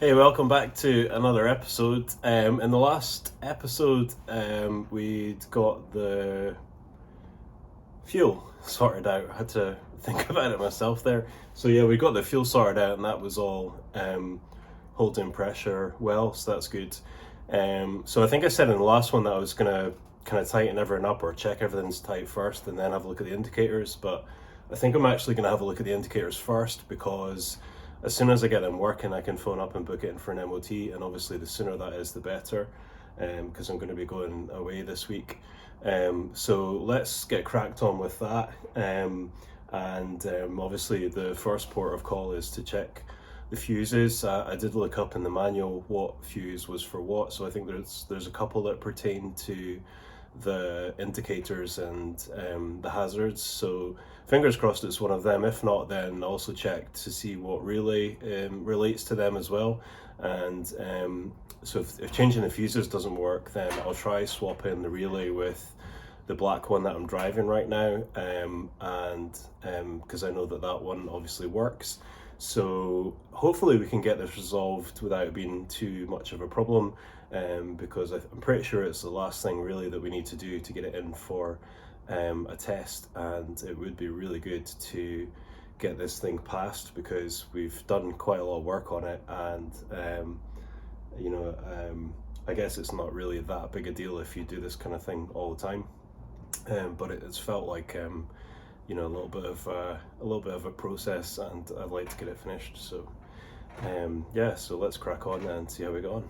Hey, welcome back to another episode. In the last episode, we'd got the fuel sorted out. I had to think about it myself there. So yeah, we got the fuel sorted out, and that was all holding pressure well, so that's good. So I think I said in the last one that I was gonna kind of tighten everything up or check everything's tight first, and then have a look at the indicators. But I think I'm actually gonna have a look at the indicators first, because as soon as I get them working, I can phone up and book it in for an MOT, and obviously the sooner that is, the better, because I'm going to be going away this week. So let's get cracked on with that. Obviously the first port of call is to check the fuses. I did look up in the manual what fuse was for what, so I think there's a couple that pertain to the indicators and the hazards, so fingers crossed it's one of them. If not, then also check to see what relay relates to them as well. And so if changing the fuses doesn't work, then I'll try swapping the relay with the black one that I'm driving right now, because I know that one obviously works. So hopefully we can get this resolved without it being too much of a problem, because I'm pretty sure it's the last thing really that we need to do to get it in for a test, and it would be really good to get this thing passed, because we've done quite a lot of work on it, and I guess it's not really that big a deal if you do this kind of thing all the time, but it's felt like a little bit of a process, and I'd like to get it finished. So yeah, so let's crack on and see how we go on.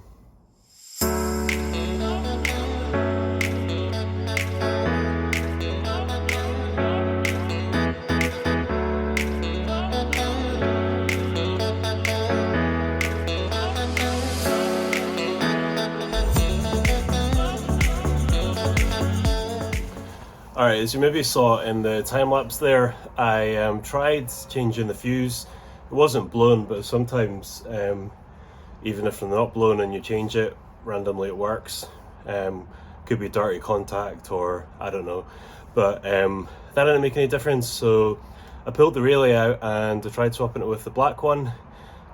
Alright, as you maybe saw in the time lapse there, I tried changing the fuse. It wasn't blown, but sometimes even if they're not blown and you change it randomly, it works. Could be dirty contact, or I don't know, but that didn't make any difference. So I pulled the relay out and I tried swapping it with the black one,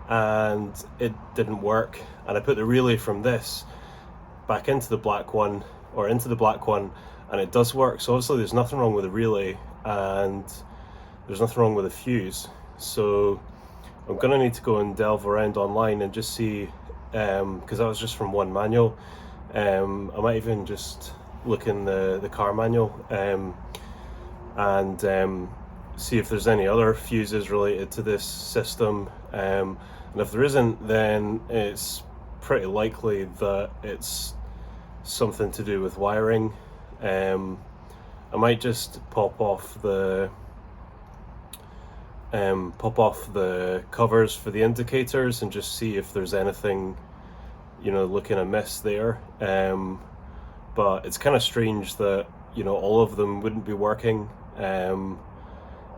and it didn't work. And I put the relay from this back into the black one, and it does work. So obviously there's nothing wrong with the relay, and there's nothing wrong with the fuse. So I'm gonna need to go and delve around online and just see, because that was just from one manual. I might even just look in the car manual and see if there's any other fuses related to this system, and if there isn't, then it's pretty likely that it's something to do with wiring. I might just pop off the covers for the indicators and just see if there's anything looking amiss there. But it's kind of strange that all of them wouldn't be working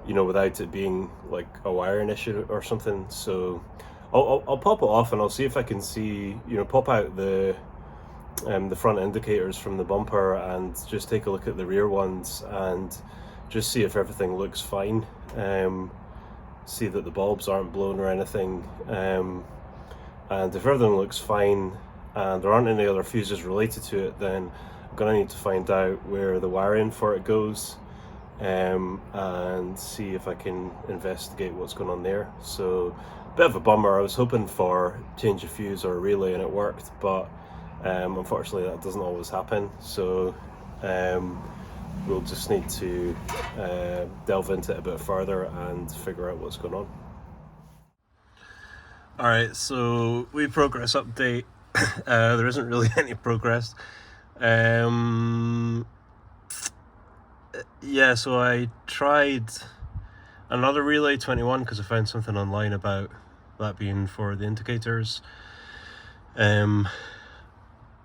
without it being like a wiring issue or something. So I'll pop it off, and I'll see if I can see pop out the front indicators from the bumper and just take a look at the rear ones and just see if everything looks fine, see that the bulbs aren't blown or anything, and if everything looks fine and there aren't any other fuses related to it, then I'm gonna need to find out where the wiring for it goes, and see if I can investigate what's going on there. So a bit of a bummer. I was hoping for change a fuse or a relay and it worked, but unfortunately that doesn't always happen. So we'll just need to delve into it a bit further and figure out what's going on. Alright, so progress update. There isn't really any progress. Yeah, so I tried another relay 21 because I found something online about that being for the indicators.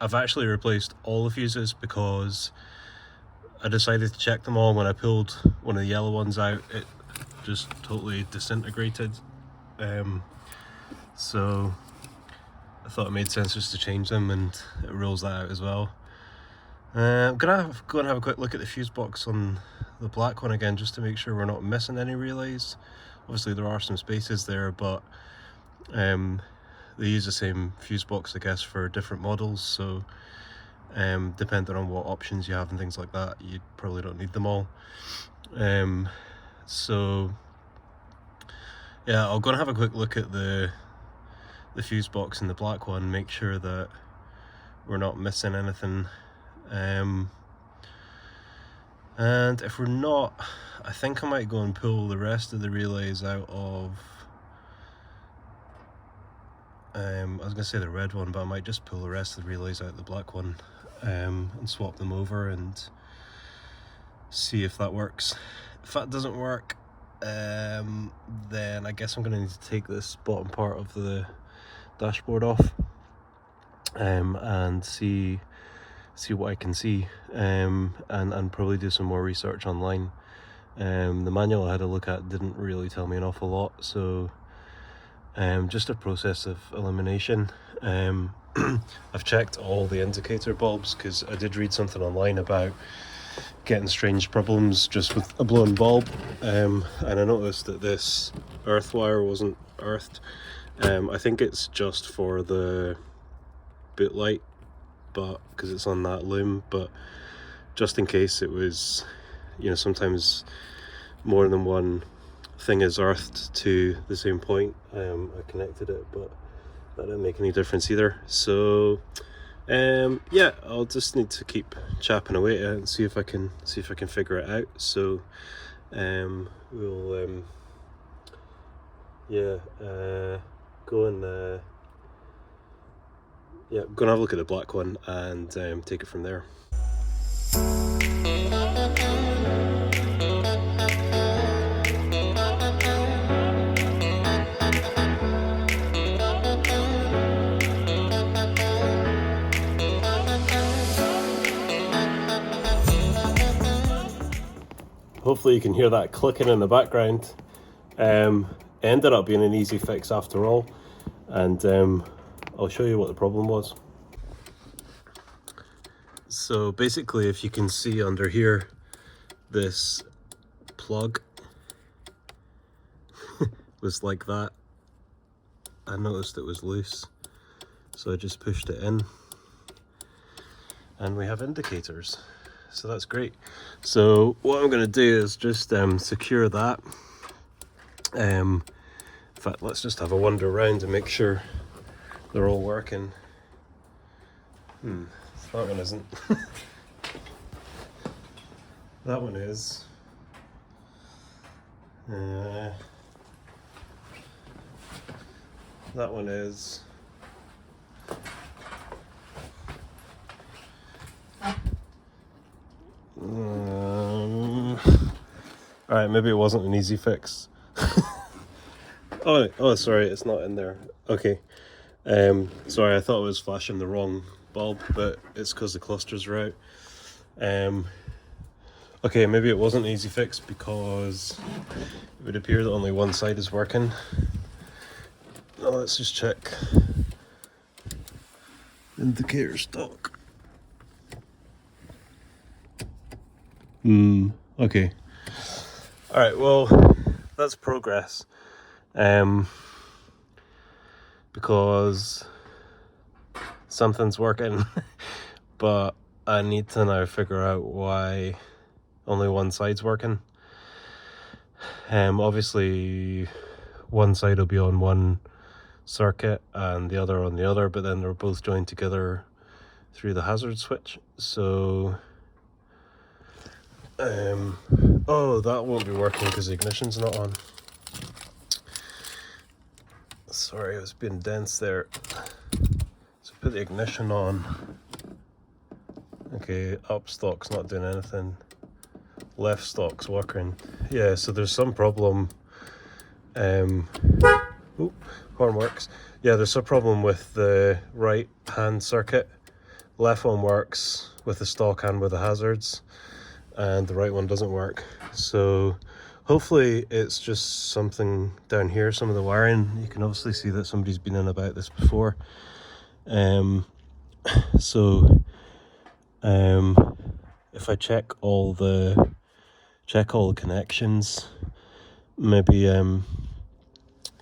I've actually replaced all the fuses because I decided to check them all. When I pulled one of the yellow ones out, it just totally disintegrated. So I thought it made sense just to change them, and it rules that out as well. I'm gonna go and have a quick look at the fuse box on the black one again, just to make sure we're not missing any relays. Obviously there are some spaces there, but they use the same fuse box, I guess, for different models, so depending on what options you have and things like that, you probably don't need them all. So yeah, I'll go and have a quick look at the fuse box in the black one, make sure that we're not missing anything, and if we're not, I think I might go and pull the rest of the relays out of I was gonna say the red one, but I might just pull the rest of the relays out of the black one, and swap them over and see if that works. If that doesn't work, then I guess I'm gonna need to take this bottom part of the dashboard off, and see what I can see, and probably do some more research online. The manual I had a look at didn't really tell me an awful lot, so just a process of elimination. I've checked all the indicator bulbs because I did read something online about getting strange problems just with a blown bulb, and I noticed that this earth wire wasn't earthed. I think it's just for the boot light, but because it's on that loom, but just in case it was, you know, sometimes more than one thing is earthed to the same point. I connected it, but that didn't make any difference either. So yeah, I'll just need to keep chapping away at it and see if I can figure it out. So we'll go and yeah, I'm gonna have a look at the black one and take it from there. Hopefully you can hear that clicking in the background. Ended up being an easy fix after all, and I'll show you what the problem was. So basically, if you can see under here, this plug was like that. I noticed it was loose, so I just pushed it in, and we have indicators. So that's great. So what I'm going to do is just secure that. In fact, let's just have a wander around and make sure they're all working. That one isn't. That one is. That one is. Alright, maybe it wasn't an easy fix. Oh, sorry, it's not in there. Okay. Sorry, I thought it was flashing the wrong bulb, but it's because the clusters are out. Okay, maybe it wasn't an easy fix because it would appear that only one side is working. Now let's just check. Indicator stock. Okay. Alright, well, that's progress. Because something's working, but I need to now figure out why only one side's working. Obviously one side will be on one circuit and the other on the other, but then they're both joined together through the hazard switch. So oh, that won't be working because the ignition's not on. Sorry, I was being dense there. So put the ignition on. Okay, up stock's not doing anything. Left stock's working. Yeah, so there's some problem. Horn works. Yeah, there's some problem with the right hand circuit. Left one works with the stock and with the hazards, and the right one doesn't work. So hopefully it's just something down here, some of the wiring. You can obviously see that somebody's been in about this before. If I check all the connections, maybe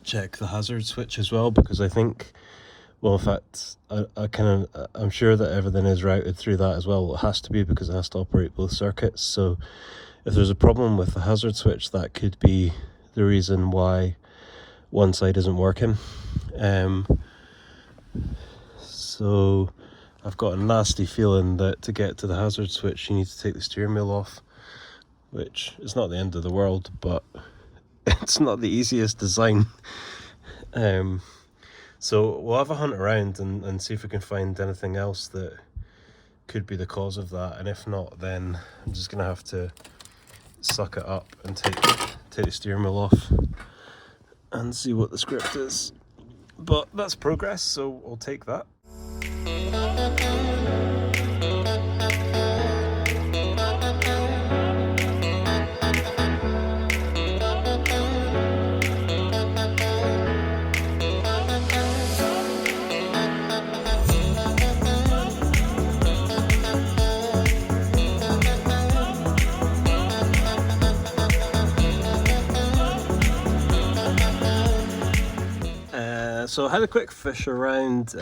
check the hazard switch as well, because I think Well, in fact, I'm sure that everything is routed through that as well. It has to be, because it has to operate both circuits. So if there's a problem with the hazard switch, that could be the reason why one side isn't working. So I've got a nasty feeling that to get to the hazard switch you need to take the steering wheel off, which is not the end of the world, but it's not the easiest design. So we'll have a hunt around and see if we can find anything else that could be the cause of that, and if not, then I'm just gonna have to suck it up and take the steering wheel off and see what the script is. But that's progress, so we'll take that. So I had a quick fish around.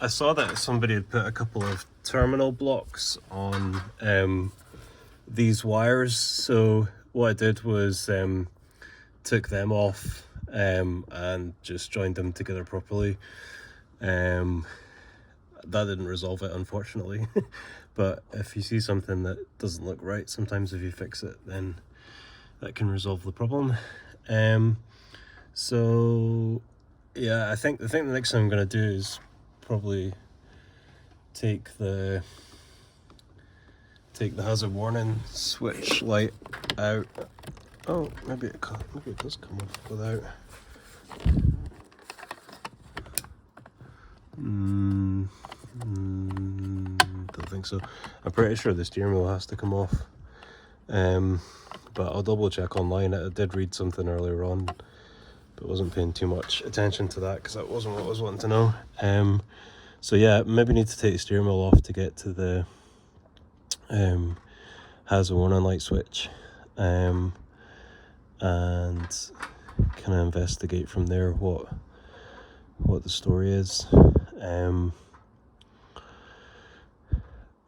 I saw that somebody had put a couple of terminal blocks on these wires. So what I did was took them off and just joined them together properly. That didn't resolve it, unfortunately. But if you see something that doesn't look right, sometimes if you fix it, then that can resolve the problem. So yeah, I think the next thing I'm going to do is probably take the hazard warning switch light out. Oh, maybe it does come off without. Don't think so. I'm pretty sure the steering wheel has to come off. But I'll double check online. I did read something earlier on, but wasn't paying too much attention to that because that wasn't what I was wanting to know. So yeah, maybe need to take the steering wheel off to get to the hazard warning light switch, and kind of investigate from there what the story is.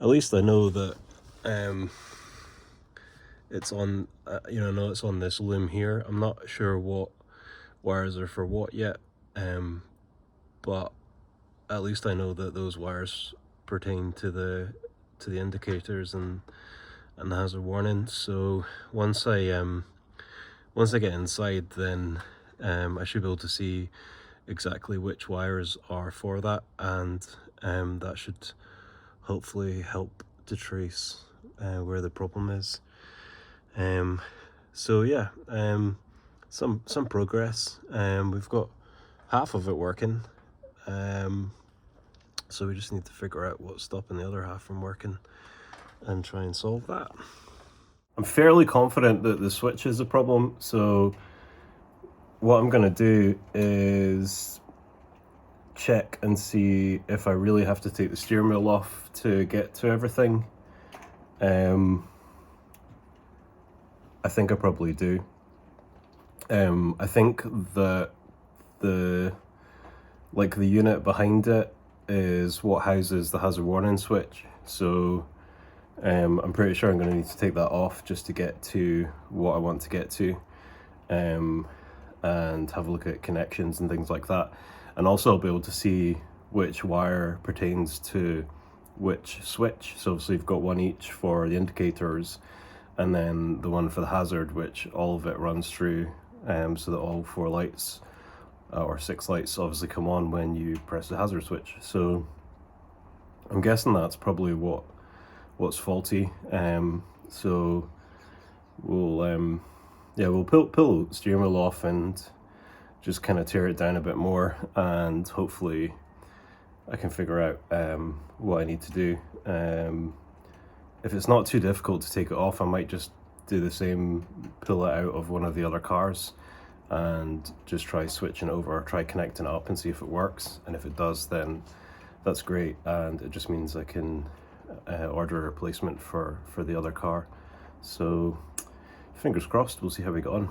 At least I know that it's on, it's on this loom here. I'm not sure what wires are for what yet, but at least I know that those wires pertain to the indicators and the hazard warning. So once I get inside, then I should be able to see exactly which wires are for that, and that should hopefully help to trace where the problem is. So yeah, some progress. We've got half of it working, so we just need to figure out what's stopping the other half from working and try and solve that. I'm fairly confident that the switch is a problem, so what I'm going to do is check and see if I really have to take the steering wheel off to get to everything. I think I probably do. I think that the unit behind it is what houses the hazard warning switch, so I'm pretty sure I'm going to need to take that off just to get to what I want to get to, and have a look at connections and things like that, and also I'll be able to see which wire pertains to which switch. So obviously you've got one each for the indicators, and then the one for the hazard, which all of it runs through, so that all 4 lights or 6 lights obviously come on when you press the hazard switch. So I'm guessing that's probably what's faulty. So we'll pull the steering wheel off and just kind of tear it down a bit more, and hopefully I can figure out what I need to do. If it's not too difficult to take it off, I might just do the same, pull it out of one of the other cars and just try switching over, try connecting it up and see if it works. And if it does, then that's great, and it just means I can order a replacement for the other car. So fingers crossed, we'll see how we get on.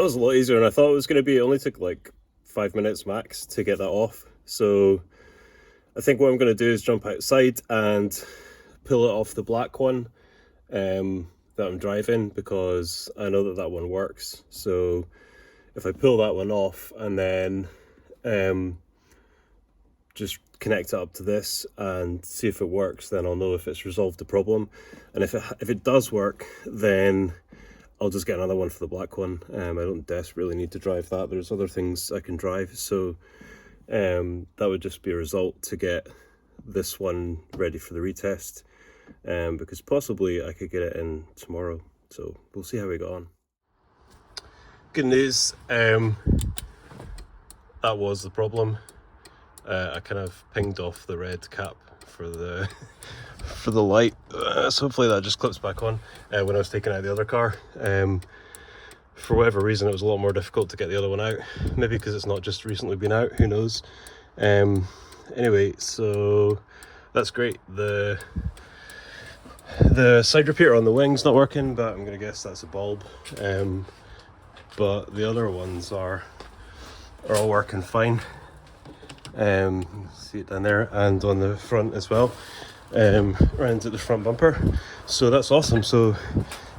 was a lot easier than I thought it was going to be. It only took like 5 minutes max to get that off. So I think what I'm going to do is jump outside and pull it off the black one that I'm driving, because I know that that one works. So if I pull that one off and then just connect it up to this and see if it works, then I'll know if it's resolved the problem. And if it does work, then I'll just get another one for the black one. I don't desperately need to drive that. There's other things I can drive, so that would just be a result to get this one ready for the retest, because possibly I could get it in tomorrow. So we'll see how we go on. Good news, that was the problem. I kind of pinged off the red cap for the for the light, so hopefully that just clips back on. When I was taking out the other car, for whatever reason, it was a lot more difficult to get the other one out. Maybe because it's not just recently been out, who knows. Anyway, so that's great. The side repeater on the wing's not working, but I'm gonna guess that's a bulb. But the other ones are all working fine. See it down there, and on the front as well, around at the front bumper. So that's awesome. So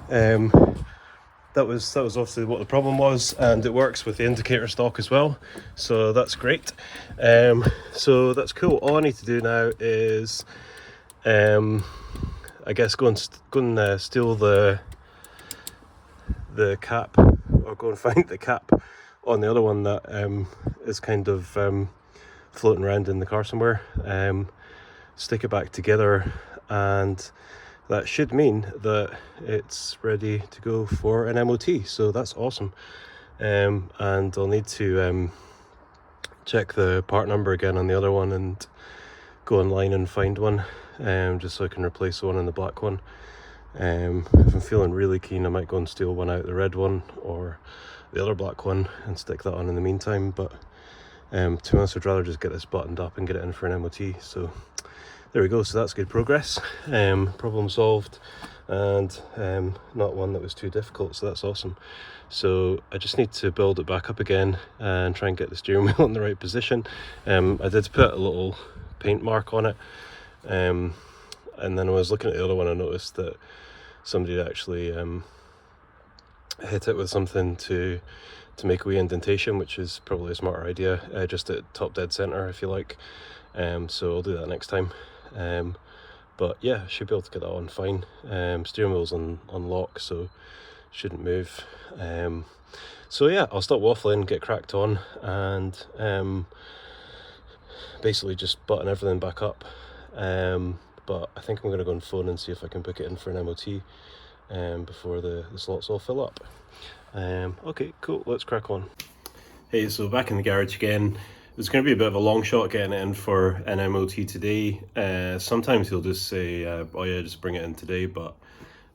that was obviously what the problem was, and it works with the indicator stock as well, so that's great. So that's cool. All I need to do now is I guess go and steal the cap, or go and find the cap on the other one that is kind of floating around in the car somewhere, stick it back together, and that should mean that it's ready to go for an MOT. So that's awesome. And I'll need to check the part number again on the other one and go online and find one, just so I can replace the one in the black one. If I'm feeling really keen, I might go and steal one out, the red one or the other black one, and stick that on in the meantime. But to be honest, I'd rather just get this buttoned up and get it in for an MOT. So there we go. So that's good progress. Problem solved, and not one that was too difficult, so that's awesome. So I just need to build it back up again and try and get the steering wheel in the right position. I did put a little paint mark on it, and then when I was looking at the other one, I noticed that somebody had actually hit it with something to make a wee indentation, which is probably a smarter idea, just at top dead center if you like. So I'll do that next time. But yeah, I should be able to get that on fine. Steering wheel's on lock, so shouldn't move. So yeah, I'll stop waffling, get cracked on, and basically just button everything back up. But I think I'm going to go and phone and see if I can book it in for an MOT before the slots all fill up. Okay, cool, let's crack on. Hey, so back in the garage again. It's going to be a bit of a long shot getting it in for an MOT today. Sometimes he'll just say, oh yeah, just bring it in today, but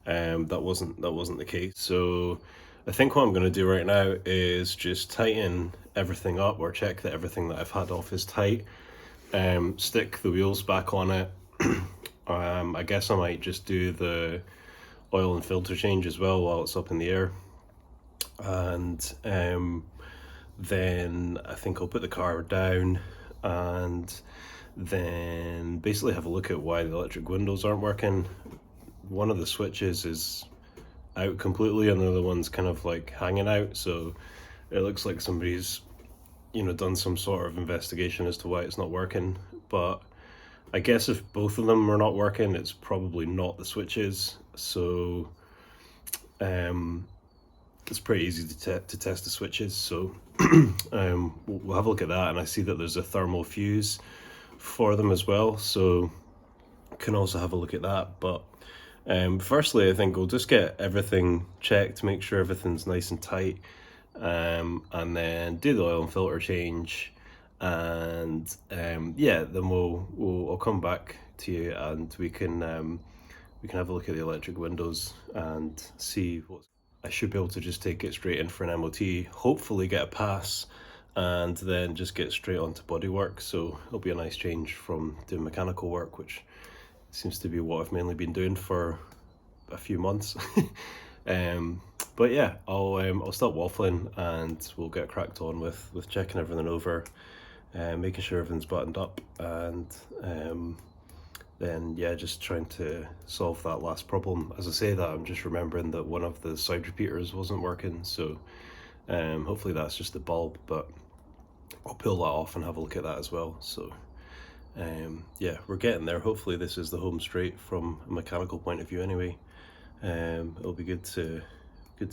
that wasn't the case. So I think what I'm going to do right now is just tighten everything up, or check that everything that I've had off is tight. Stick the wheels back on it. I guess I might just do the oil and filter change as well while it's up in the air. And then I think I'll put the car down and then basically have a look at why the electric windows aren't working. One of the switches is out completely and the other one's kind of like hanging out, so it looks like somebody's, you know, done some sort of investigation as to why it's not working. But I guess if both of them are not working, it's probably not the switches. So it's pretty easy to test the switches. So we'll have a look at that, and I see that there's a thermal fuse for them as well, so can also have a look at that. But firstly, I think we'll just get everything checked, make sure everything's nice and tight, and then do the oil and filter change, and yeah, then I'll come back to you and we can have a look at the electric windows and see what. I should be able to just take it straight in for an MOT, hopefully get a pass, and then just get straight onto bodywork. So it'll be a nice change from doing mechanical work, which seems to be what I've mainly been doing for a few months. But But yeah, I'll stop waffling and we'll get cracked on with checking everything over, making sure everything's buttoned up, and then yeah, just trying to solve that last problem. As I say that, I'm just remembering that one of the side repeaters wasn't working, so hopefully that's just the bulb, but I'll pull that off and have a look at that as well. So yeah, we're getting there. Hopefully this is the home straight from a mechanical point of view anyway. It'll be good to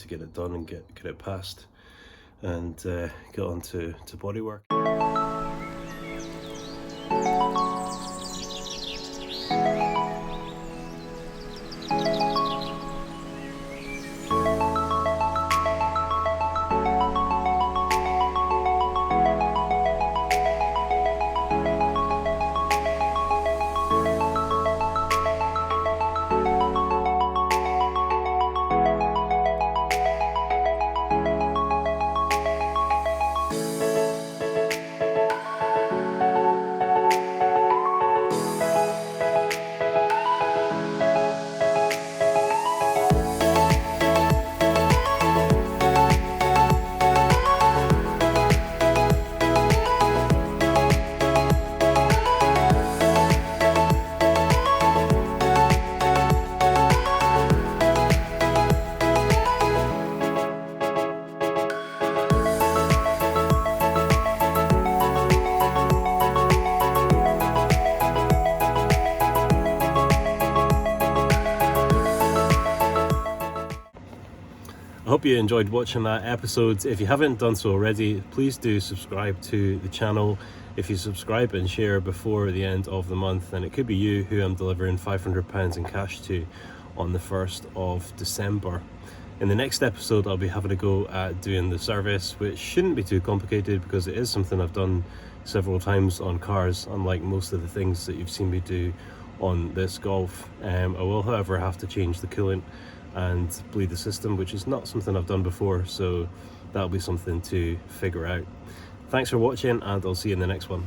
get it done and get it passed, and get on to bodywork. I hope you enjoyed watching that episode. If you haven't done so already, please do subscribe to the channel. If you subscribe and share before the end of the month, then it could be you who I'm delivering £500 in cash to on the 1st of December. In the next episode, I'll be having a go at doing the service, which shouldn't be too complicated because it is something I've done several times on cars, unlike most of the things that you've seen me do on this Golf. I will, however, have to change the coolant and bleed the system, which is not something I've done before, so that'll be something to figure out. Thanks for watching, and I'll see you in the next one.